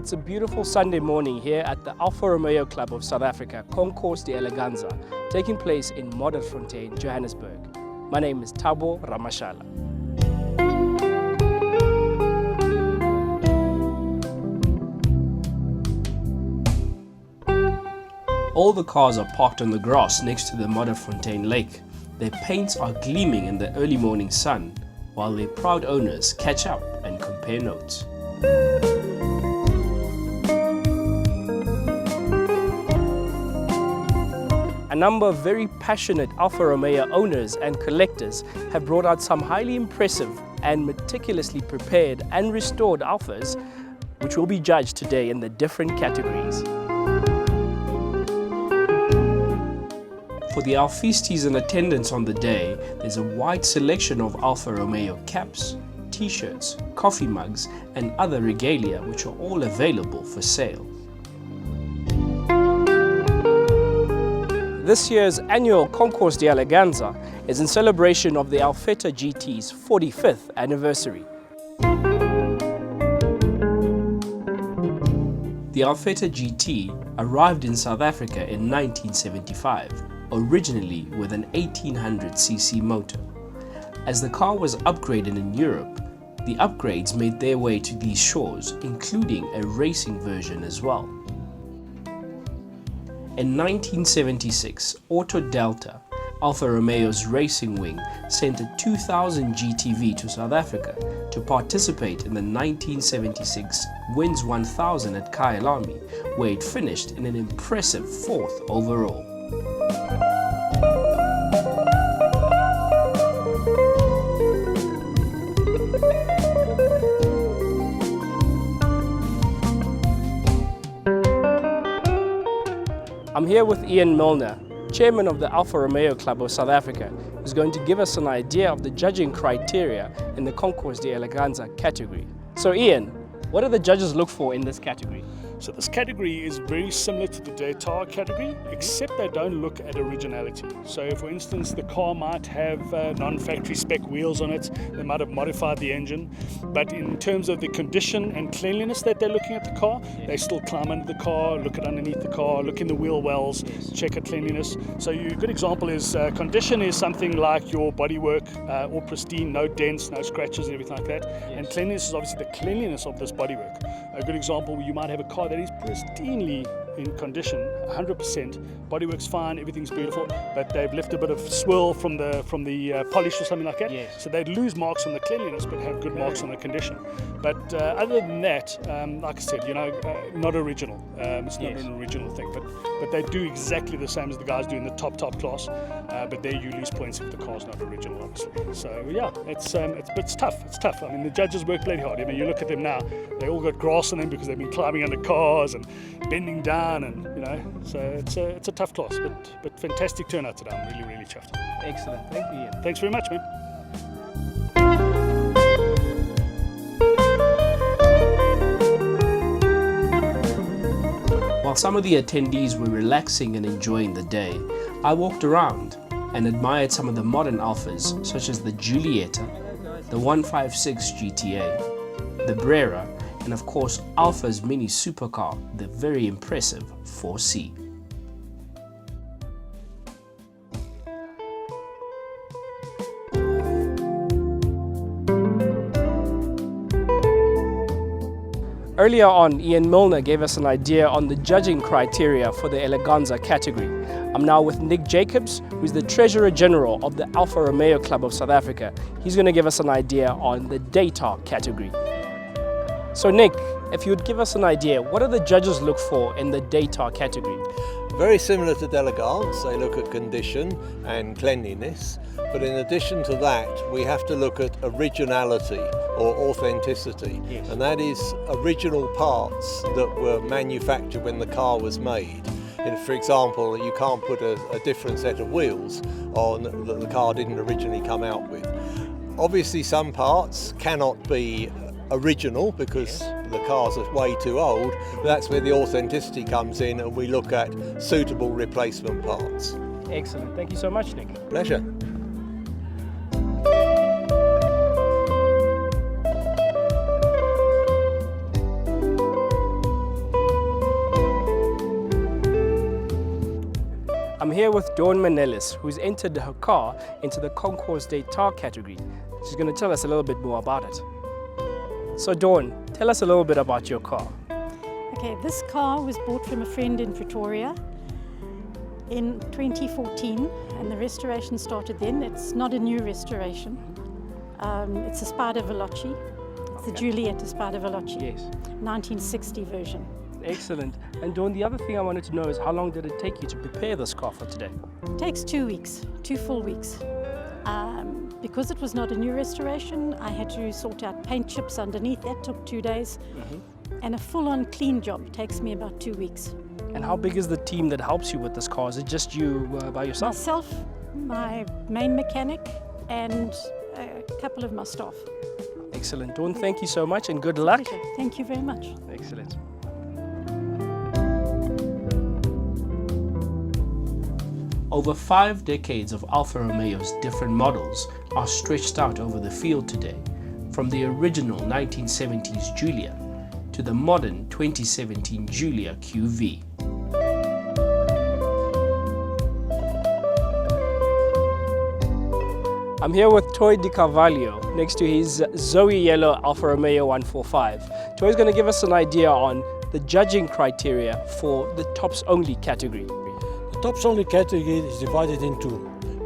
it's a beautiful Sunday morning here at the Alfa Romeo Club of South Africa, Concourse de Elegance, taking place in Modderfontein, Johannesburg. My name is Thabo Ramashala. All the cars are parked on the grass next to the Modderfontein lake. Their paints are gleaming in the early morning sun, while their proud owners catch up and compare notes. A number of very passionate Alfa Romeo owners and collectors have brought out some highly impressive and meticulously prepared and restored Alfas, which will be judged today in the different categories. For the Alfistis in attendance on the day, there's a wide selection of Alfa Romeo caps, t-shirts, coffee mugs and other regalia which are all available for sale. This year's annual Concourse de Elegance is in celebration of the Alfetta GT's 45th anniversary. The Alfetta GT arrived in South Africa in 1975, originally with an 1800cc motor. As the car was upgraded in Europe, the upgrades made their way to these shores, including a racing version as well. In 1976, Auto Delta, Alfa Romeo's racing wing, sent a 2000 GTV to South Africa to participate in the 1976 Wins 1000 at Kyalami, where it finished in an impressive 4th overall. I'm here with Ian Milner, chairman of the Alfa Romeo Club of South Africa, who's going to give us an idea of the judging criteria in the Concourse de Elegance category. So Ian, what do the judges look for in this category? So this category is very similar to the data category, except they don't look at originality. So for instance, the car might have non-factory spec wheels on it, they might have modified the engine, but in terms of the condition and cleanliness that they're looking at the car, they still climb under the car, look at underneath the car, look in the wheel wells, check at cleanliness. So a good example is condition is something like your bodywork, all pristine, no dents, no scratches and everything like that. And cleanliness is obviously the cleanliness of this bodywork. A good example, you might have a car that is pristinely in condition, 100%, bodywork's fine, everything's beautiful, but they've left a bit of swirl from the polish or something like that. Yes. So they'd lose marks on the cleanliness, but have good marks on the condition. But other than that, like I said, not original. It's not an original thing, but they do exactly the same as the guys do in the top class. But there you lose points if the car's not original, obviously. So yeah, it's tough. It's tough. I mean, the judges work bloody hard. I mean, you look at them now; they all got grass on them because they've been climbing under cars and bending down, and so it's a tough class. But fantastic turnout today. I'm really chuffed. Excellent. Thank you, Ian. Thanks very much, man. While some of the attendees were relaxing and enjoying the day, I walked around and admired some of the modern Alfas, such as the Giulietta, the 156 GTA, the Brera, and of course Alfa's mini supercar, the very impressive 4C. Earlier on, Ian Milner gave us an idea on the judging criteria for the Elegance category. I'm now with Nick Jacobs, who's the Treasurer General of the Alfa Romeo Club of South Africa. He's going to give us an idea on the data category. So Nick, if you would give us an idea, what do the judges look for in the data category? Very similar to Elegance, they look at condition and cleanliness, but in addition to that we have to look at originality or authenticity. Yes. And that is original parts that were manufactured when the car was made. And for example, you can't put a different set of wheels on that the car didn't originally come out with. Obviously some parts cannot be original because the cars are way too old, but that's where the authenticity comes in and we look at suitable replacement parts. Excellent. Thank you so much, Nick. Pleasure. here with Dawn Manelis, who's entered her car into the Concourse Data category. She's going to tell us a little bit more about it. So Dawn, tell us a little bit about your car. Okay, this car was bought from a friend in Pretoria in 2014, and the restoration started then. It's not a new restoration. It's a Spada Veloce. It's the Giulietta Spada Veloce. Yes. 1960 version. Excellent. And Dawn, the other thing I wanted to know is how long did it take you to prepare this car for today? It takes 2 weeks, 2 full weeks. Because it was not a new restoration, I had to sort out paint chips underneath. That took 2 days. And a full-on clean job takes me about 2 weeks. And how big is the team that helps you with this car? Is it just you by yourself? Myself, my main mechanic, and a couple of my staff. Excellent. Dawn, thank you so much and good luck. Pleasure. Thank you very much. Excellent. Over 5 decades of Alfa Romeo's different models are stretched out over the field today, from the original 1970s Giulia to the modern 2017 Giulia QV. I'm here with Toy Di Carvalho next to his Zoe Yellow Alfa Romeo 145. Toy's going to give us an idea on the judging criteria for the tops only category. The tops only category is divided into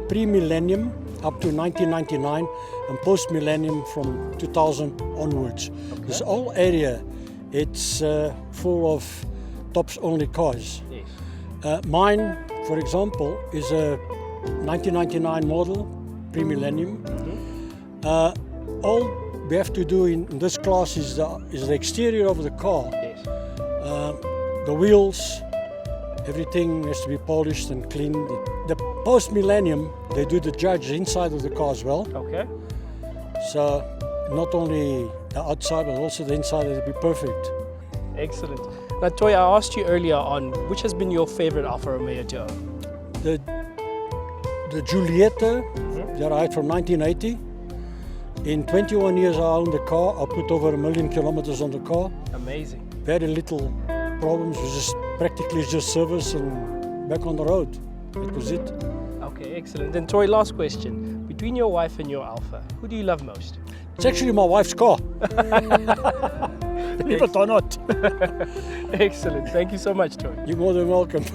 pre-millennium up to 1999 and post-millennium from 2000 onwards. Okay. This whole area, it's full of tops only cars. Yes. Mine, for example, is a 1999 model, pre-millennium. All we have to do in this class is the exterior of the car. Yes. The wheels, everything has to be polished and cleaned. The post-millennium, they do the judge inside of the car as well. Okay. So not only the outside, but also the inside has to be perfect. Excellent. Now, Toy, I asked you earlier on which has been your favorite Alfa Romeo to own? The Giulietta, that I had from 1980. In 21 years I owned the car. I put over 1 million kilometers on the car. Amazing. Very little problems. It was just practically just service and back on the road. That was it. Okay, excellent. Then Toy, last question. Between your wife and your Alfa, who do you love most? It's actually my wife's car. Believe it or not. Excellent. Thank you so much, Toy. You're more than welcome.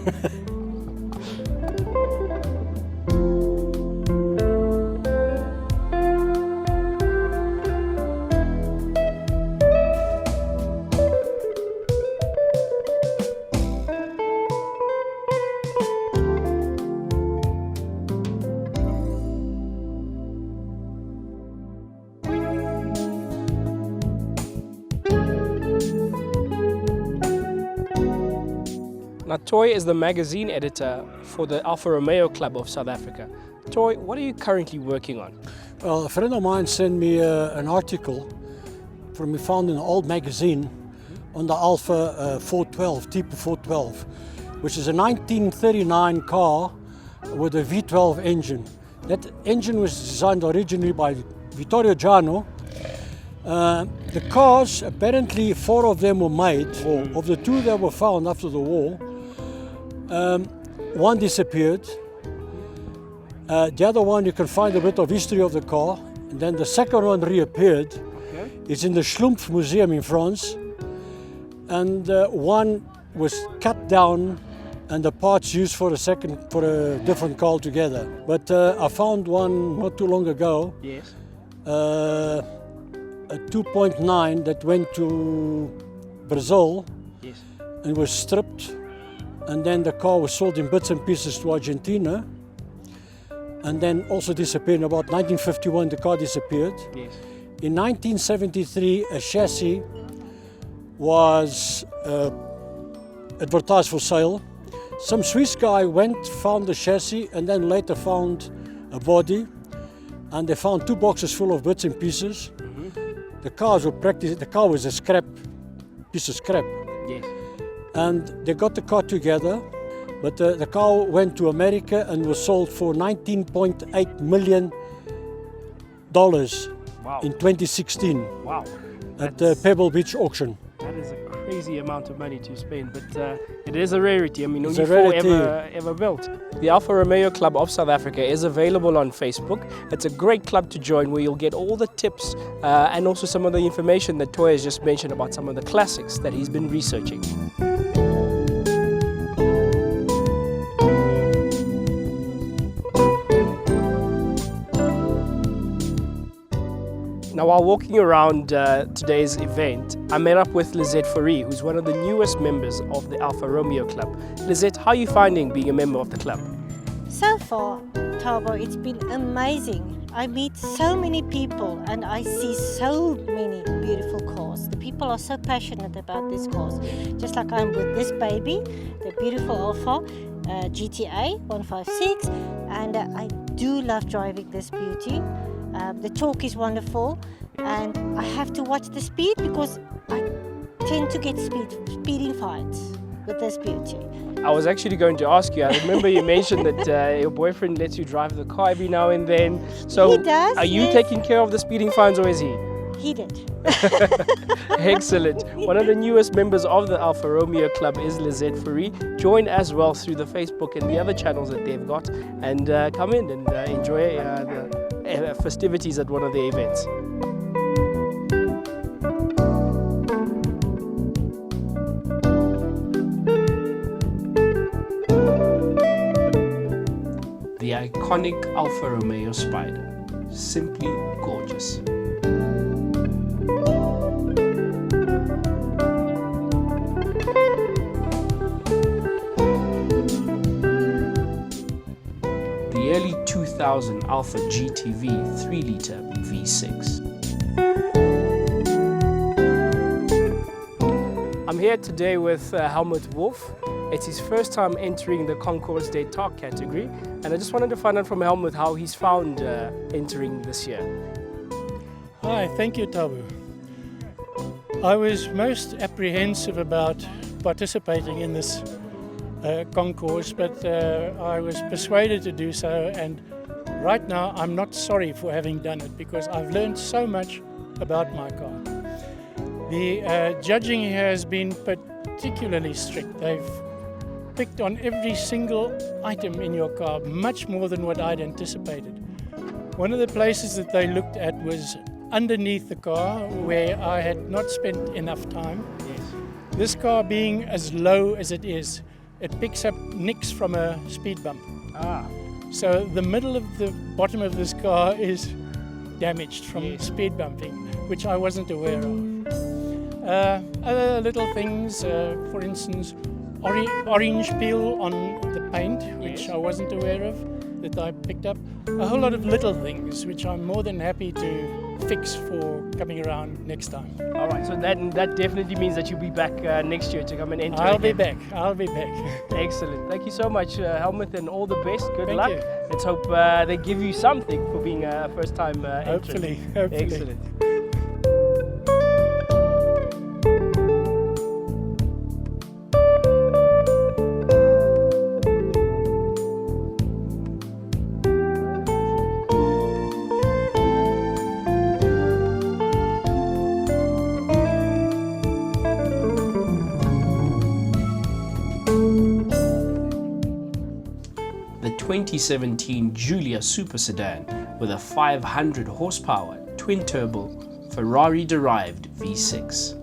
Now, Toy is the magazine editor for the Alfa Romeo Club of South Africa. Toy, what are you currently working on? Well, a friend of mine sent me an article he found in an old magazine on the Alfa 412, Type 412, which is a 1939 car with a V12 engine. That engine was designed originally by Vittorio Giano. The cars, apparently 4 of them were made. Of the 2 that were found after the war, 1 disappeared. The other one, you can find a bit of history of the car. And then the second one reappeared. Okay. It's in the Schlumpf Museum in France. And one was cut down and the parts used for a different car altogether. But I found one not too long ago. Yes. A 2.9 that went to Brazil. Yes. And was stripped. And then the car was sold in bits and pieces to Argentina. And then also disappeared. In about 1951, the car disappeared. Yes. In 1973, a chassis was advertised for sale. Some Swiss guy found the chassis, and then later found a body. And they found 2 boxes full of bits and pieces. The car was a piece of scrap. Yes. And they got the car together, but the car went to America and was sold for $19.8 million Wow. in 2016 Wow. at the Pebble Beach auction. That is a crazy amount of money to spend, but it is a rarity. I mean, It's only a four rarity. ever built. The Alfa Romeo Club of South Africa is available on Facebook. It's a great club to join where you'll get all the tips and also some of the information that Toy has just mentioned about some of the classics that he's been researching. Now, while walking around today's event, I met up with Lizette Fourie, who's one of the newest members of the Alfa Romeo Club. Lizette, how are you finding being a member of the club? So far, Tabo, it's been amazing. I meet so many people and I see so many beautiful cars. The people are so passionate about these cars. Just like I'm with this baby, the beautiful Alfa GTA 156, and I do love driving this beauty. The torque is wonderful, and I have to watch the speed because I tend to get speeding fights with this beauty. I was actually going to ask you, I remember you mentioned that your boyfriend lets you drive the car every now and then. So He does, are you yes. taking care of the speeding fines, or is he? He did. Excellent. One of the newest members of the Alfa Romeo Club is Lizette Fourie. Join as well through the Facebook and the other channels that they've got, and come in and enjoy the festivities at one of the events. The iconic Alfa Romeo Spider, simply gorgeous. The early 2000 Alfa GTV 3-litre V6. I'm here today with Helmut Wolf. It's his first time entering the Concourse Daytime category, and I just wanted to find out from Helmut how he's found entering this year. Hi, thank you, Tabu. I was most apprehensive about participating in this concourse, but I was persuaded to do so, and right now I'm not sorry for having done it because I've learned so much about my car. The judging here has been particularly strict. They've picked on every single item in your car, much more than what I'd anticipated. One of the places that they looked at was underneath the car, where I had not spent enough time. Yes. This car being as low as it is, it picks up nicks from a speed bump. So the middle of the bottom of this car is damaged from speed bumping, which I wasn't aware of. Other little things, for instance, orange peel on the paint, which I wasn't aware of, that I picked up. A whole lot of little things, which I'm more than happy to fix for coming around next time. All right, so that definitely means that you'll be back next year to come and enter. I'll be again. back. I'll be back. Excellent. Thank you so much, Helmut, and all the best. Good Thank luck. you. Let's hope they give you something for being a first-time entrant. Hopefully. Excellent. The 2017 Giulia Super Sedan with a 500 horsepower twin-turbo Ferrari-derived V6.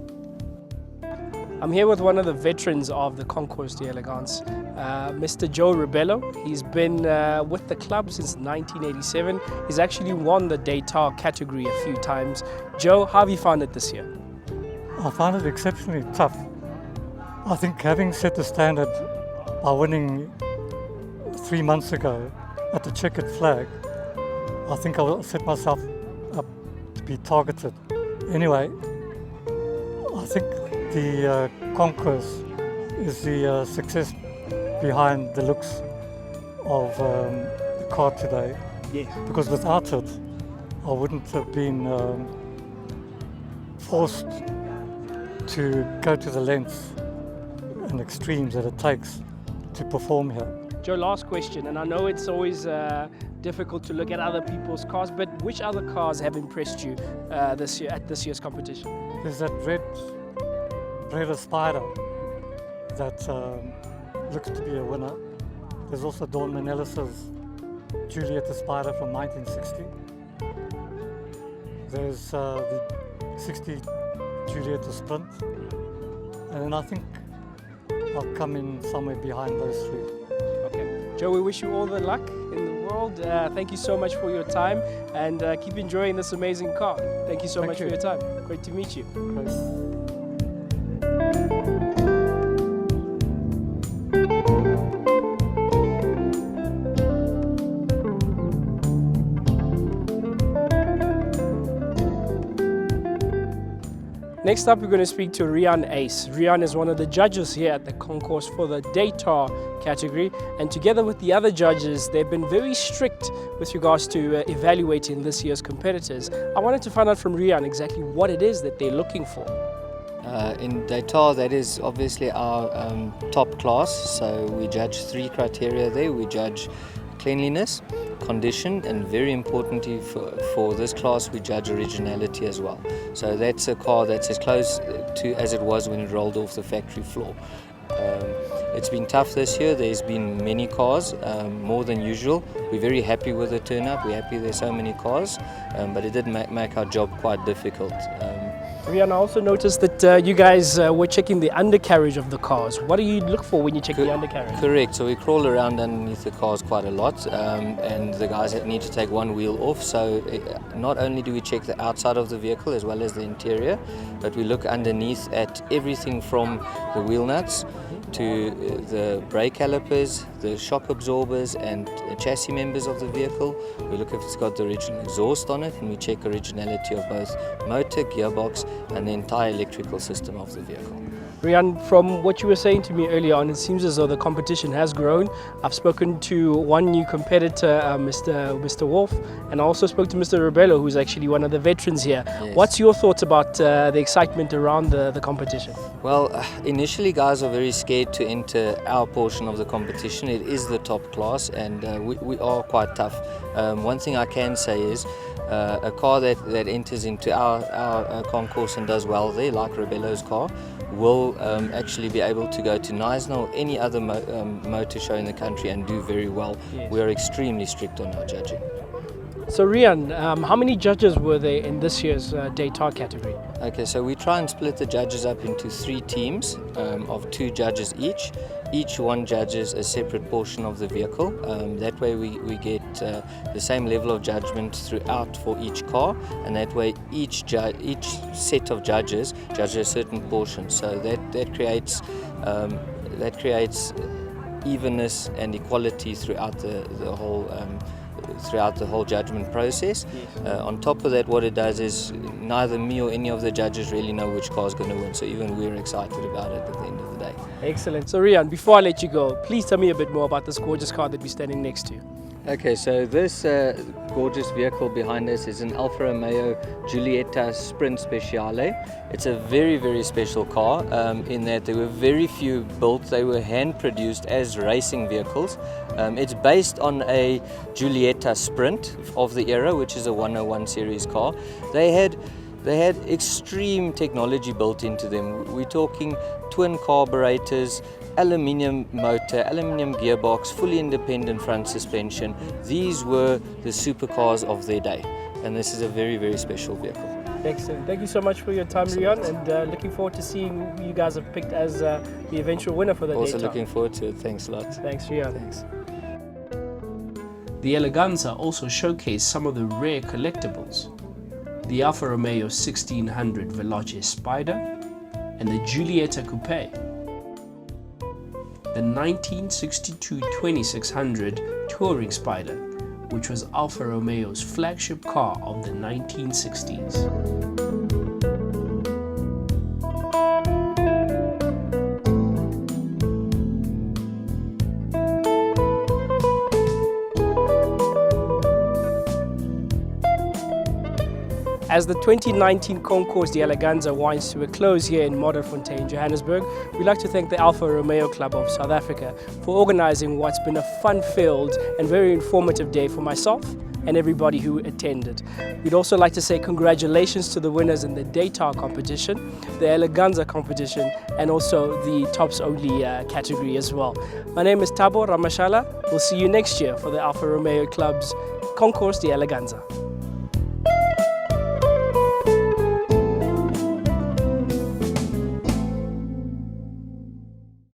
I'm here with one of the veterans of the Concourse de Elegance, Mr. Joe Ribello. He's been with the club since 1987. He's actually won the Daytime category a few times. Joe, how have you found it this year? I found it exceptionally tough. I think having set the standard by winning 3 months ago at the checkered flag, I think I will set myself up to be targeted. Anyway, I think the Concourse is the success behind the looks of the car today. Yes. Because without it, I wouldn't have been forced to go to the lengths and extremes that it takes to perform here. Joe, last question, and I know it's always difficult to look at other people's cars, but which other cars have impressed you this year at this year's competition? There's that red Brera Spider that looks to be a winner. There's also Dawn Manellis's Julietta Spider from 1960. There's the 60 Julietta Sprint, and I think I'll come in somewhere behind those three. Okay. Joe, we wish you all the luck in the world. Thank you so much for your time, and keep enjoying this amazing car. Thank you so much for your time. Great to meet you. Great. Next up, we're going to speak to Rian Ace. Rian is one of the judges here at the Concourse for the Daytar category, and together with the other judges, they've been very strict with regards to evaluating this year's competitors. I wanted to find out from Rian exactly what it is that they're looking for. In Daytar, that is obviously our top class, so we judge 3 criteria there. We judge cleanliness, condition, and very importantly for this class, we judge originality as well. So that's a car that's as close to as it was when it rolled off the factory floor. It's been tough this year. There's been many cars, more than usual. We're very happy with the turnout. We're happy there's so many cars, but it did make our job quite difficult. Rian, I also noticed that you guys were checking the undercarriage of the cars. What do you look for when you check the undercarriage? Correct. So we crawl around underneath the cars quite a lot, and the guys need to take one wheel off. So not only do we check the outside of the vehicle as well as the interior, but we look underneath at everything from the wheel nuts to the brake calipers, the shock absorbers and chassis members of the vehicle. We look if it's got the original exhaust on it, and we check originality of both motor, gearbox and the entire electrical system of the vehicle. Rian, from what you were saying to me earlier on, it seems as though the competition has grown. I've spoken to one new competitor, Mr. Wolf, and I also spoke to Mr. Rebello, who's actually one of the veterans here. Yes. What's your thoughts about the excitement around the competition? Well, initially guys are very scared to enter our portion of the competition. It is the top class, and we are quite tough. One thing I can say is a car that enters into our concourse and does well there, like Rebello's car, will actually be able to go to Neisner or any other motor show in the country and do very well. Yes. We are extremely strict on our judging. So Rian, how many judges were there in this year's Daytar category? Okay, so we try and split the judges up into 3 teams of 2 judges each. Each one judges a separate portion of the vehicle. That way we get the same level of judgment throughout for each car, and that way each set of judges judges a certain portion. So that creates evenness and equality throughout the whole judgment process. Yes. On top of that, what it does is neither me or any of the judges really know which car is going to win, so even we're excited about it at the end of the day. Excellent. So Rian, before I let you go, please tell me a bit more about this gorgeous car that we're standing next to. Okay, so this gorgeous vehicle behind us is an Alfa Romeo Giulietta Sprint Speciale. It's a very, very special car in that there were very few built. They were hand produced as racing vehicles. It's based on a Giulietta Sprint of the era, which is a 101 series car. They had extreme technology built into them. We're talking twin carburetors, aluminium motor, aluminium gearbox, fully independent front suspension. These were the supercars of their day, and this is a very, very special vehicle. Excellent. Thank you so much for your time, Rian, and looking forward to seeing who you guys have picked as the eventual winner for the Also Daytar. looking forward to it. Thanks a lot. Thanks, Rian. Thanks. The Elegance also showcased some of the rare collectibles: the Alfa Romeo 1600 Veloce Spider and the Giulietta Coupe, the 1962 2600 Touring Spider, which was Alfa Romeo's flagship car of the 1960s. As the 2019 Concourse de Elegance winds to a close here in Modderfontein, Johannesburg, we'd like to thank the Alfa Romeo Club of South Africa for organizing what's been a fun-filled and very informative day for myself, and everybody who attended. We'd also like to say congratulations to the winners in the daytime competition, the Eleganza competition, and also the tops only category as well. My name is Thabo Ramashala. We'll see you next year for the Alfa Romeo Club's Concourse de Eleganza.